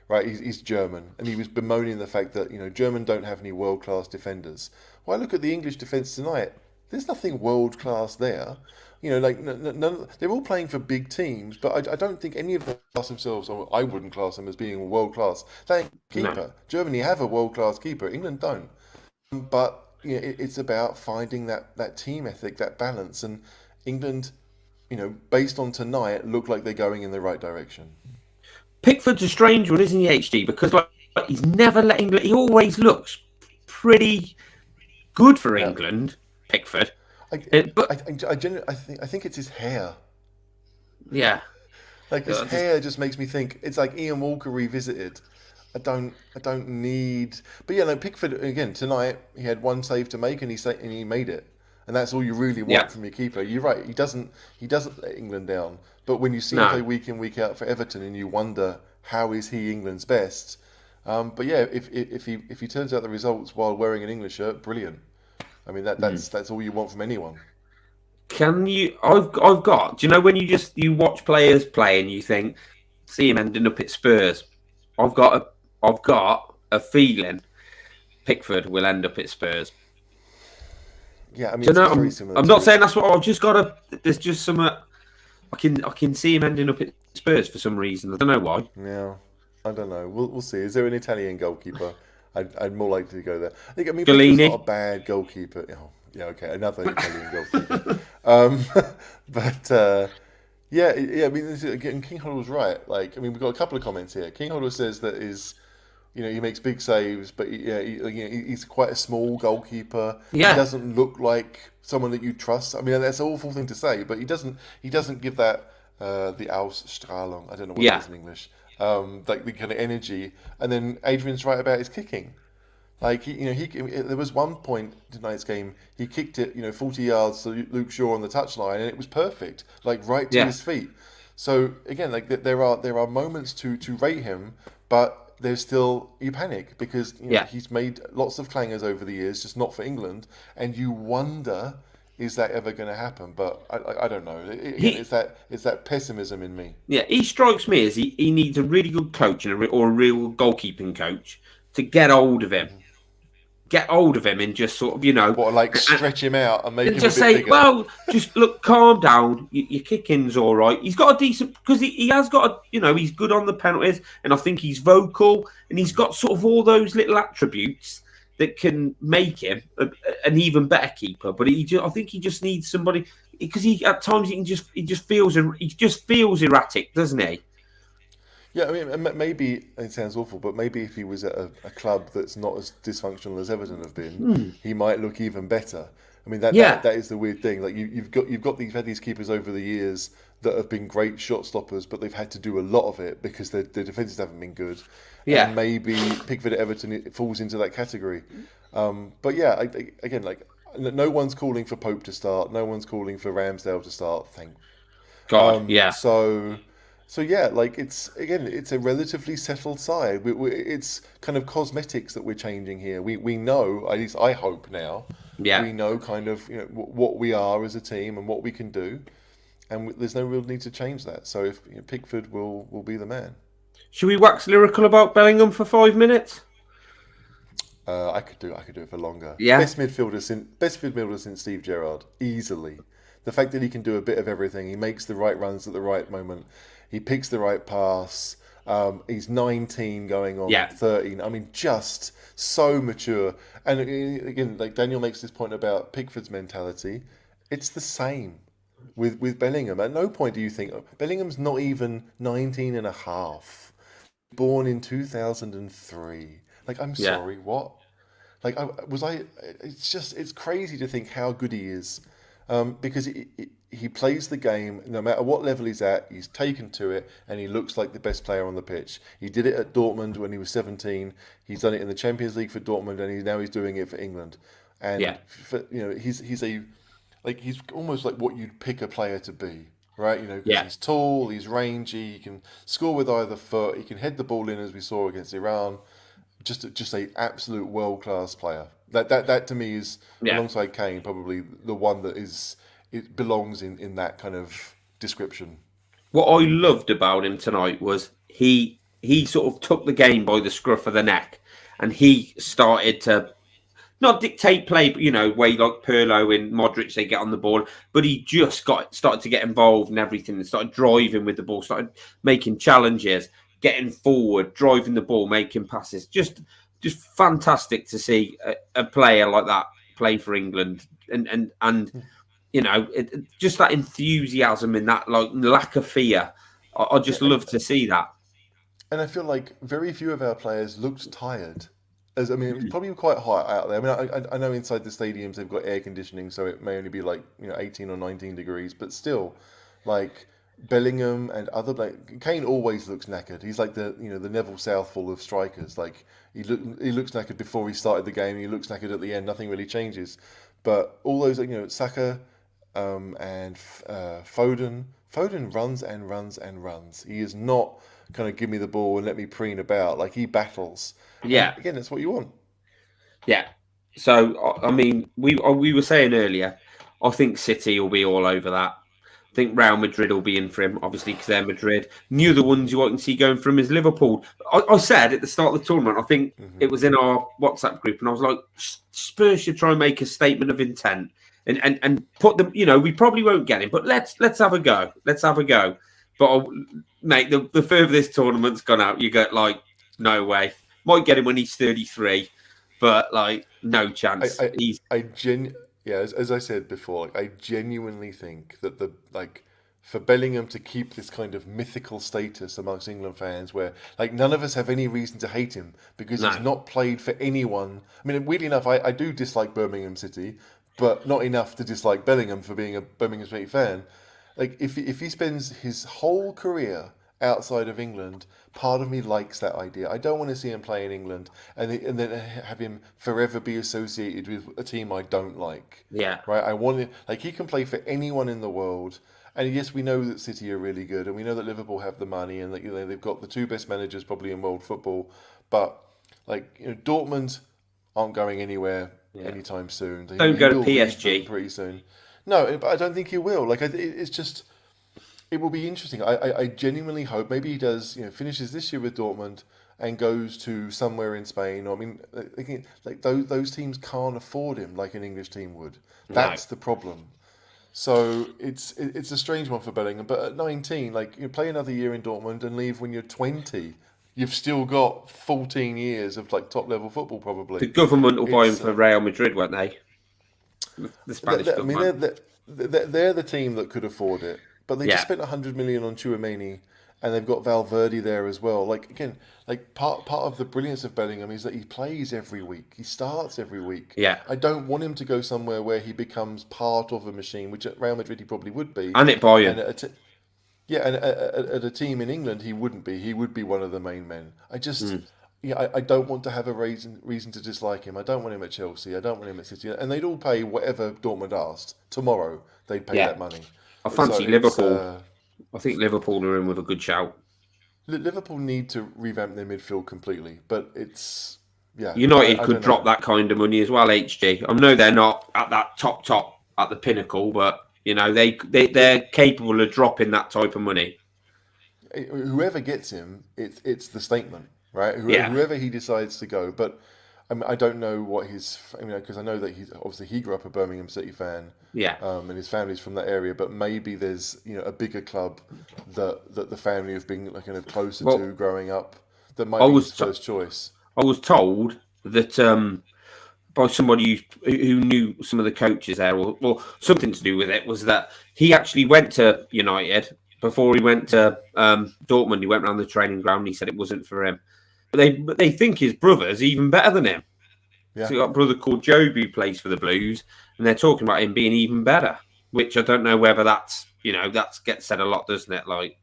B: right? He's German, and he was bemoaning the fact that German don't have any world class defenders. Well, I look at the English defence tonight. There's nothing world class there. Like none, they're all playing for big teams, but I don't think any of them class themselves, or I wouldn't class them as being world class. Thank
A: No.
B: keeper. Germany have a world class keeper. England don't. But it's about finding that team ethic, that balance, and England, based on tonight, look like they're going in the right direction.
A: Pickford's a strange one, isn't he, HD? Because he's never let England. He always looks pretty good for
B: Yeah,
A: England, Pickford.
B: I,
A: But
B: I think it's his hair.
A: yeah,
B: Like his
A: just
B: hair just makes me think it's like Ian Walker revisited. I don't need. But yeah, like Pickford again tonight, he had one save to make and he made it, and that's all you really
A: yeah,
B: want from your keeper. You're right. He doesn't let England down. But when you see him play
A: no.
B: week in week out for Everton, and you wonder how is he England's best. But yeah, if he turns out the results while wearing an English shirt, brilliant. I mean that's all you want from anyone.
A: Can you? I've got. Do you know when you watch players play and you think, see him ending up at Spurs? I've got a feeling Pickford will end up at Spurs.
B: Yeah, I mean
A: Do you know?
B: it's very similar
A: I'm not
B: to
A: saying that's what I've just got to. There's just some. I can see him ending up at Spurs for some reason. I don't know why.
B: yeah. I don't know. We'll see. Is there an Italian goalkeeper? I'd more likely to go there. I mean Pickford's not a
A: Galini.
B: bad goalkeeper. Oh, yeah, okay, another Italian goalkeeper. But yeah. I mean, again, King Holder was right. Like, I mean, we've got a couple of comments here. King Holder says that he makes big saves, but he's quite a small goalkeeper. He
A: Yeah,
B: doesn't look like someone that you trust. I mean, that's an awful thing to say, but he doesn't give that the Ausstrahlung. I don't know what it
A: yeah,
B: is in English. Like the kind of energy. And then Adrian's right about his kicking. Like there was one point in tonight's game he kicked it 40 yards to Luke Shaw on the touchline and it was perfect, like right to
A: yeah.
B: his feet. So again, like there are moments to rate him, but there's still you panic because
A: Yeah.
B: he's made lots of clangers over the years, just not for England, and you wonder is that ever going to happen? But I don't know. Again,
A: He
B: it's that pessimism in me.
A: he strikes me as he needs a really good coach and or a real goalkeeping coach to get hold of him. Get hold of him and just sort of,
B: What like stretch him out and make
A: and
B: him a
A: just
B: bit
A: say,
B: bigger.
A: well, just look, calm down. Your kicking's all right. He's got a decent because he has got he's good on the penalties, and I think he's vocal, and he's got sort of all those little attributes that can make him an even better keeper. But I think he just needs somebody because he at times he just feels erratic, doesn't he?
B: Yeah, I mean, maybe it sounds awful, but maybe if he was at a club that's not as dysfunctional as Everton have been, he might look even better. I mean, that that,
A: Yeah,
B: that is the weird thing. Like you've got these keepers over the years that have been great shot stoppers, but they've had to do a lot of it because their defenses haven't been good.
A: yeah.
B: And maybe Pickford at Everton it falls into that category. But yeah, again, like no one's calling for Pope to start, no one's calling for Ramsdale to start. Thank
A: God, yeah,
B: so, so yeah, like it's a relatively settled side. It's kind of cosmetics that we're changing here. We know, at least I hope now,
A: yeah.
B: we know kind of what we are as a team and what we can do, and there's no real need to change that. So if Pickford will be the man.
A: Should we wax lyrical about Bellingham for 5 minutes?
B: I could do it for longer.
A: Yeah,
B: Best midfielder since Steve Gerrard, easily. The fact that he can do a bit of everything, he makes the right runs at the right moment, he picks the right pass. He's 19 going on
A: yeah,
B: 13. I mean, just so mature. And again, like Daniel makes this point about Pickford's mentality, it's the same with Bellingham. At no point do you think Bellingham's not even 19 and a half, born in 2003. Like, I'm
A: yeah.
B: sorry, what? Like, it's crazy to think how good he is, because he plays the game no matter what level he's at. He's taken to it, and he looks like the best player on the pitch. He did it at Dortmund when he was 17. He's done it in the Champions League for Dortmund, and now he's doing it for England.
A: Yeah,
B: And he's almost like what you'd pick a player to be, right? Because
A: yeah,
B: he's tall, he's rangy, he can score with either foot, he can head the ball in as we saw against Iran. Just a absolute world class player. That to me is,
A: yeah.
B: alongside Kane, probably the one that it belongs in that kind of description.
A: What I loved about him tonight was he sort of took the game by the scruff of the neck, and he started to not dictate play, but way like Pirlo and Modric, they get on the ball, but he just started to get involved in everything and started driving with the ball, started making challenges, getting forward, driving the ball, making passes. Just fantastic to see a player like that play for England, and just that enthusiasm and that like lack of fear. I
B: Yeah,
A: just love to see that.
B: and I feel like very few of our players looked tired. It was probably quite hot out there. I know inside the stadiums they've got air conditioning, so it may only be like 18 or 19 degrees, but still, like Bellingham and other like Kane always looks knackered. He's like the Neville Southall of strikers. Like he looks knackered before he started the game. He looks knackered at the end. Nothing really changes. But all those Saka, and Foden. Foden runs and runs and runs. He is not kind of give me the ball and let me preen about. Like he battles, and
A: Yeah,
B: again, that's what you want.
A: yeah. So I mean, we were saying earlier, I think City will be all over that. I think Real Madrid will be in for him, obviously, because they're Madrid. The other ones you can see going for him is Liverpool. I said at the start of the tournament, I think
B: Hmm.
A: it was in our WhatsApp group, and I was like, Spurs should try and make a statement of intent and put them. We probably won't get him, but let's have a go. Let's have a go. But mate, the further this tournament's gone out, you get like no way. Might get him when he's 33, but like no
B: I,
A: chance.
B: I,
A: He's
B: I gen yeah, as I said before, like, I genuinely think that for Bellingham to keep this kind of mythical status amongst England fans, where like none of us have any reason to hate him because he's
A: no,
B: not played for anyone. I mean, weirdly enough, I do dislike Birmingham City, but not enough to dislike Bellingham for being a Birmingham City fan. Like if he spends his whole career outside of England, part of me likes that idea. I don't want to see him play in England and then have him forever be associated with a team I don't like.
A: yeah,
B: Right? I want it like he can play for anyone in the world. And yes, we know that City are really good, and we know that Liverpool have the money, and that they've got the two best managers probably in world football. But like Dortmund aren't going anywhere
A: yeah.
B: anytime soon.
A: Don't
B: He
A: go to
B: will leave them
A: PSG.
B: pretty soon. No, but I don't think he will. Like it's just it will be interesting. I genuinely hope maybe he does. Finishes this year with Dortmund and goes to somewhere in Spain. I mean, like those teams can't afford him like an English team would.
A: No.
B: That's the problem. So it's a strange one for Bellingham. But at 19, like you play another year in Dortmund and leave when you're 20. You've still got 14 years of like top level football
A: The
B: probably.
A: government will buy him
B: It's
A: for Real Madrid, won't they? The Spanish
B: I mean,
A: government.
B: they're the team that could afford it, but they just
A: Yeah,
B: spent 100 million on Chouameni, and they've got Valverde there as well. Like again, like part of the brilliance of Bellingham is that he plays every week. He starts every week.
A: yeah.
B: I don't want him to go somewhere where he becomes part of a machine, which at Real Madrid he probably would be,
A: And it
B: and
A: Bayern.
B: at a team in England he wouldn't be. He would be one of the main men.
A: Mm.
B: I don't want to have a reason to dislike him. I don't want him at Chelsea. I don't want him at City. And they'd all pay whatever Dortmund asked tomorrow. They'd pay
A: Yeah.
B: that money.
A: I
B: So
A: fancy Liverpool. I think Liverpool are in with a good shout.
B: Liverpool need to revamp their midfield completely. But it's yeah,
A: United
B: I
A: could
B: don't
A: drop
B: know.
A: that kind of money as well, HG. I know they're not at that top at the pinnacle, but they're capable of dropping that type of money.
B: Whoever gets him, it's the statement, right?
A: Yeah.
B: Whoever he decides to go, but I don't know what his. Because I know that he grew up a Birmingham City fan,
A: Yeah.
B: and his family's from that area. But maybe there's a bigger club that the family have been like, kind of closer to
A: Well,
B: growing up that
A: I
B: might be his
A: was
B: first choice.
A: I was told that by somebody who knew some of the coaches there, or something to do with it, was that he actually went to United before he went to Dortmund. He went around the training ground. And he said it wasn't for him, but they think his brother's even better than him.
B: Yeah.
A: So you've got a brother called Job who plays for the Blues, and they're talking about him being even better. Which I don't know whether that's that gets said a lot, doesn't it? Like,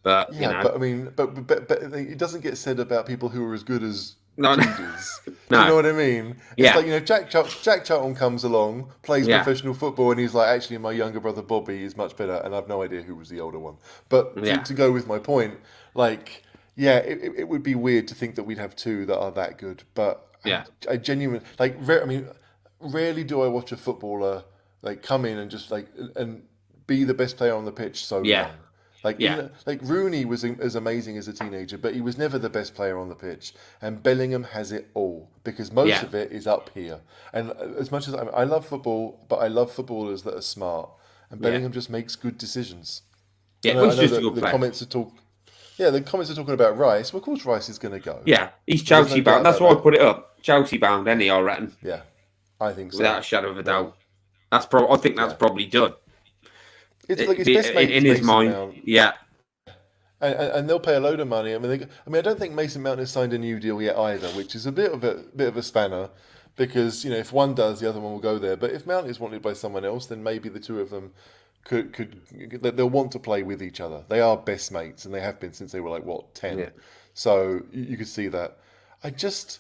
A: but
B: Yeah, but I mean, but it doesn't get said about people who are as good as
A: no,
B: Jude is. Do you
A: no,
B: know what I mean? It's
A: yeah,
B: like, Jack Charlton comes along, plays
A: yeah,
B: professional football, and he's like, actually, my younger brother Bobby is much better, and I've no idea who was the older one. But
A: yeah,
B: to go with my point, like, yeah, it would be weird to think that we'd have two that are that good. But
A: yeah,
B: I genuinely I mean, rarely do I watch a footballer like come in and just like and be the best player on the pitch so
A: yeah,
B: young. Like
A: yeah,
B: like Rooney was as amazing as a teenager, but he was never the best player on the pitch. And Bellingham has it all because most
A: yeah,
B: of it is up here. And as much as I love football, but I love footballers that are smart. And
A: yeah,
B: Bellingham just makes good decisions.
A: yeah. Well,
B: I
A: he's
B: know
A: just a
B: that
A: good player.
B: the comments are talking about Rice. Well, of course, Rice is going to go.
A: Yeah, he's
B: There's no
A: Chelsea
B: doubt
A: bound. That's
B: about
A: why I
B: that.
A: put it up. Chelsea bound, any I reckon,
B: Yeah, I think
A: without
B: so.
A: a shadow of a
B: Um,
A: doubt. I think that's
B: yeah,
A: probably done.
B: it's like his best mate
A: In
B: is
A: his
B: Mason
A: mind.
B: Mount.
A: Yeah,
B: And they'll pay a load of money. I don't think Mason Mount has signed a new deal yet either, which is a bit of a spanner, because if one does, the other one will go there. But if Mount is wanted by someone else, then maybe the two of them could they'll want to play with each other. They are best mates, and they have been since they were like what 10.
A: yeah,
B: So you could see that. I just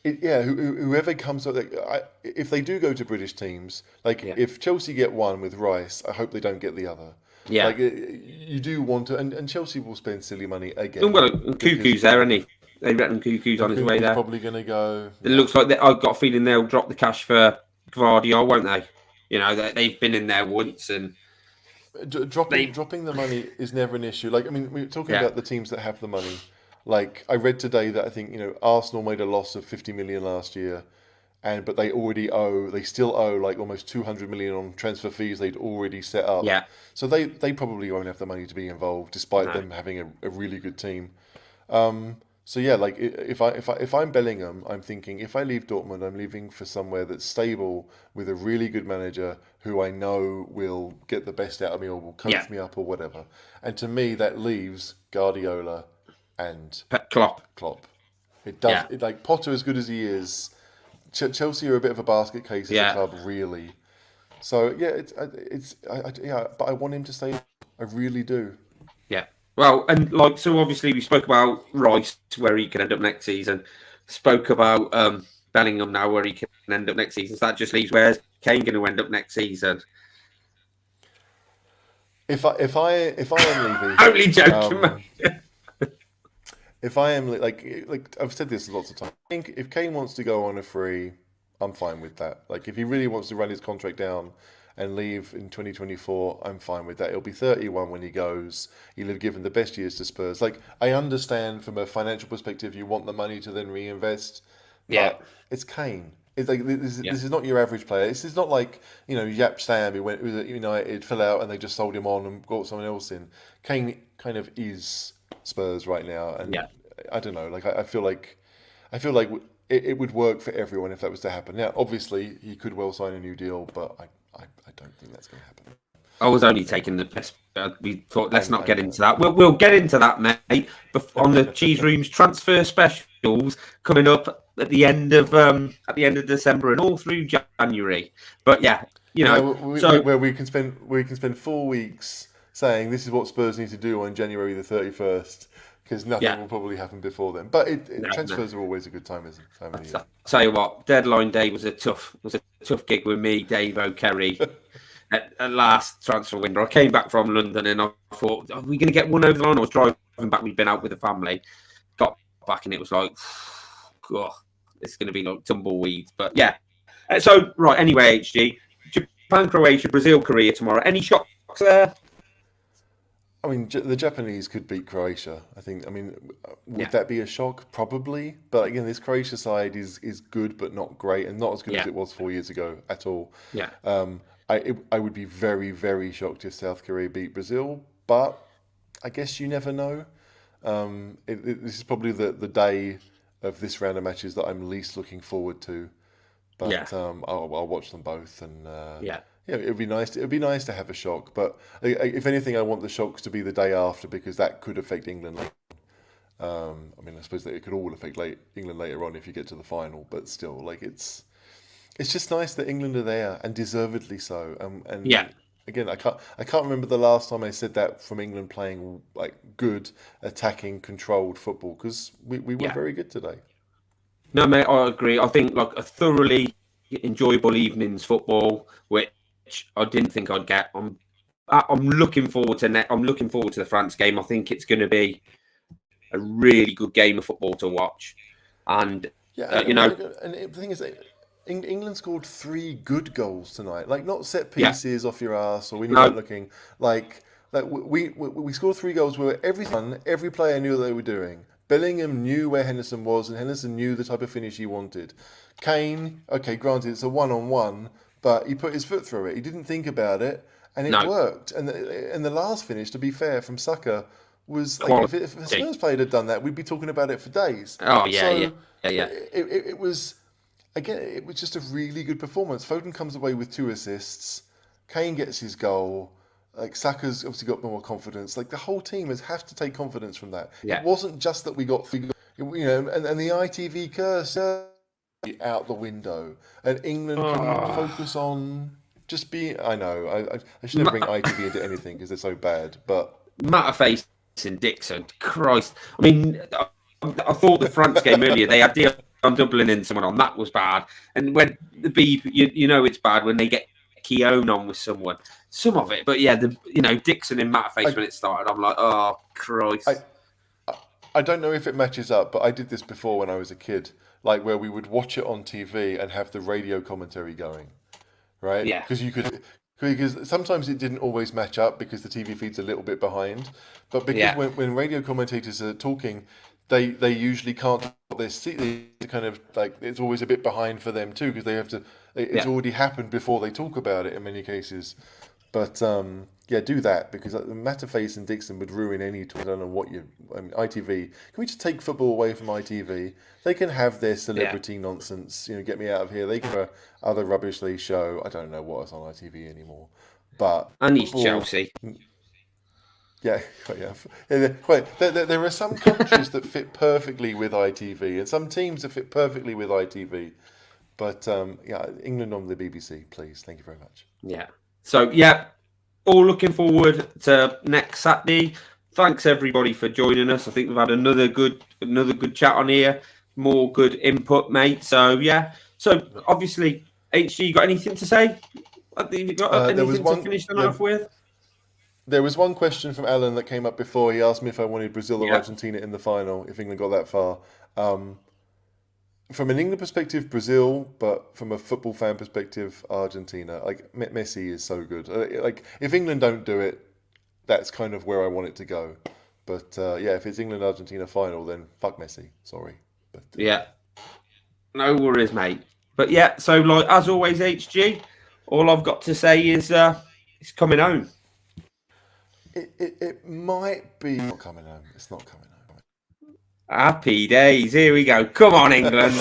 B: yeah, whoever comes up, if they do go to British teams, like
A: yeah,
B: if Chelsea get one with Rice, I hope they don't get the other.
A: yeah.
B: Like you do want to, and Chelsea will spend silly money
A: And
B: again
A: well,
B: because
A: Cuckoo's there, isn't he? They reckon Cuckoo's on his way
B: Nkunku's
A: there.
B: probably going to go.
A: It
B: Yeah,
A: looks like I've got a feeling they'll drop the cash for Gvardiol, won't they? They've been in there once, and they,
B: dropping the money is never an issue. Like we're talking
A: yeah,
B: about the teams that have the money. Like I read today that I think Arsenal made a loss of 50 million last year, but they still owe like almost 200 million on transfer fees they'd already set up.
A: yeah,
B: So they probably won't have the money to be involved, despite
A: no,
B: them having a really good team. So yeah, like if I'm Bellingham, I'm thinking if I leave Dortmund, I'm leaving for somewhere that's stable with a really good manager who I know will get the best out of me or will
A: yeah.
B: coach me up or whatever. And to me, that leaves Guardiola and
A: Klopp,
B: Klopp. It does
A: yeah,
B: it like Potter, as good as he is. Chelsea are a bit of a basket case as a
A: yeah,
B: club, really. So yeah, yeah, but I want him to stay. I really do.
A: yeah. Well, and like so, obviously we spoke about Rice, where he can end up next season. Spoke about Bellingham now, where he can end up next season. So that just leaves where's Kane going to end up next season?
B: If I am Levy,
A: Only joking,
B: um,
A: mate.
B: if I am like I've said this lots of times. I think if Kane wants to go on a free, I'm fine with that. Like if he really wants to run his contract down and leave in 2024, I'm fine with that. He'll be 31 when he goes. He'll have given the best years to Spurs. Like I understand from a financial perspective, you want the money to then reinvest,
A: Yeah,
B: but it's Kane. It's like
A: yeah,
B: this is not your average player. This is not like Yap Stam who was at United, fell out, and they just sold him on and got someone else in. Kane kind of is Spurs right now, and
A: yeah.
B: I don't know. Like I feel like it would work for everyone if that was to happen. Now, obviously, he could well sign a new deal, but I don't think that's going to happen.
A: I was only taking the piss. We thought let's not
B: I
A: get
B: know.
A: into that. We'll get into that, mate, on the Cheese Rooms transfer specials coming up at the end of December and all through January. But yeah,
B: Yeah,
A: so
B: where we can spend 4 weeks saying this is what Spurs need to do on January the 31st, because nothing
A: yeah,
B: will probably happen before then. But
A: no, no.
B: transfers are always a good time of the year.
A: I'll tell you what, deadline day was a tough gig with me, Dave O'Kerry. At last transfer window, I came back from London and I thought, are we going to get one over the line? I was driving back. We'd been out with the family, got back, and it was like, God, it's going to be like tumbleweeds. But yeah. So right, anyway, HG, Japan, Croatia, Brazil, Korea tomorrow. Any shocks there?
B: I mean, the Japanese could beat Croatia. I think. I mean, would
A: Yeah,
B: that be a shock? Probably. But again, this Croatia side is good, but not great, and not as good as
A: yeah,
B: it was 4 years ago at all.
A: yeah,
B: I would be very, very shocked if South Korea beat Brazil, but I guess you never know. This is probably the day of this round of matches that I'm least looking forward to.
A: yeah,
B: But I'll watch them both, and
A: yeah.
B: yeah, it'd be nice. It'd be nice to have a shock, but if anything, I want the shocks to be the day after because that could affect England. I mean, I suppose that it could all affect England later on if you get to the final, but still, like it's just nice that England are there and deservedly so.
A: Yeah,
B: And again, I can't remember the last time I said that from England playing like good attacking controlled football because we were
A: yeah.
B: very good today.
A: No, mate, I agree. I think like a thoroughly enjoyable evening's football, which I didn't think I'd get. I'm looking forward to I'm looking forward to the France game. I think it's going to be a really good game of football to watch. And
B: Yeah,
A: you know,
B: and the thing is, England scored three good goals tonight. Like not set
A: yeah,
B: pieces off your ass or when you weren't
A: no,
B: looking. Like we scored three goals where every player knew what they were doing. Bellingham knew where Henderson was, and Henderson knew the type of finish he wanted. Kane, okay, granted it's a one-on-one, but he put his foot through it. He didn't think about it, and it
A: no
B: worked. And the last finish, to be fair, from Saka was like
A: quality.
B: if a Spurs player had done that, we'd be talking about it for days.
A: Oh yeah, yeah,
B: So
A: yeah, yeah,
B: it was again, it was just a really good performance. Foden comes away with 2 assists. Kane gets his goal. Like Saka's obviously got more confidence. Like the whole team has have to take confidence from that. It
A: yeah.
B: wasn't just that we got three, and the ITV curse out the window, and England can
A: Oh,
B: focus on just being. I know I should never bring ITV into anything because they're so bad, but
A: Matterface and Dixon, Christ. I mean, I thought the France game earlier, they had Dion Dublin in someone on. That was bad. And when the B, you know it's bad when they get Keown on with someone. Some of it. But yeah, Dixon and Matterface
B: I
A: when it started, I'm like, oh,
B: I
A: Christ.
B: I don't know if it matches up, but I did this before when I was a kid, like where we would watch it on TV and have the radio commentary going, right?
A: Yeah,
B: Because sometimes it didn't always match up because the TV feed's a little bit behind, but because
A: yeah,
B: when radio commentators are talking, they usually can't their seat. They kind of like it's always a bit behind for them too because they have to. It's
A: yeah,
B: already happened before they talk about it in many cases. But yeah, do that because Matterface and Dixon would ruin any. I don't know what you. I mean, ITV. Can we just take football away from ITV? They can have their
A: yeah.
B: celebrity nonsense. Get me out of here. They can have other rubbish they show. I don't know what's on ITV anymore. But
A: And he's
B: football,
A: Chelsea.
B: yeah, yeah. Wait, there are some countries that fit perfectly with ITV, and some teams that fit perfectly with ITV. But yeah, England on the BBC, please. Thank you very much.
A: Yeah. So, yeah, all looking forward to next Saturday. Thanks everybody for joining us. I think we've had another good chat on here. More good input, mate. So yeah. So obviously, HG, you got anything to say? Have you got
B: There was
A: anything to
B: one.
A: finish the night off with?
B: There was one question from Alan that came up before. He asked me if I wanted Brazil or
A: Yeah.
B: Argentina in the final, if England got that far. From an England perspective, Brazil, but from a football fan perspective, Argentina. Like Messi is so good. Like if England don't do it, that's kind of where I want it to go. But yeah, if it's England Argentina final, then fuck Messi. Sorry, but
A: Yeah. No worries, mate. But yeah, so like as always, HG, all I've got to say is it's coming home.
B: it might be not coming home. It's not coming home.
A: Happy days. Here we go. Come on, England.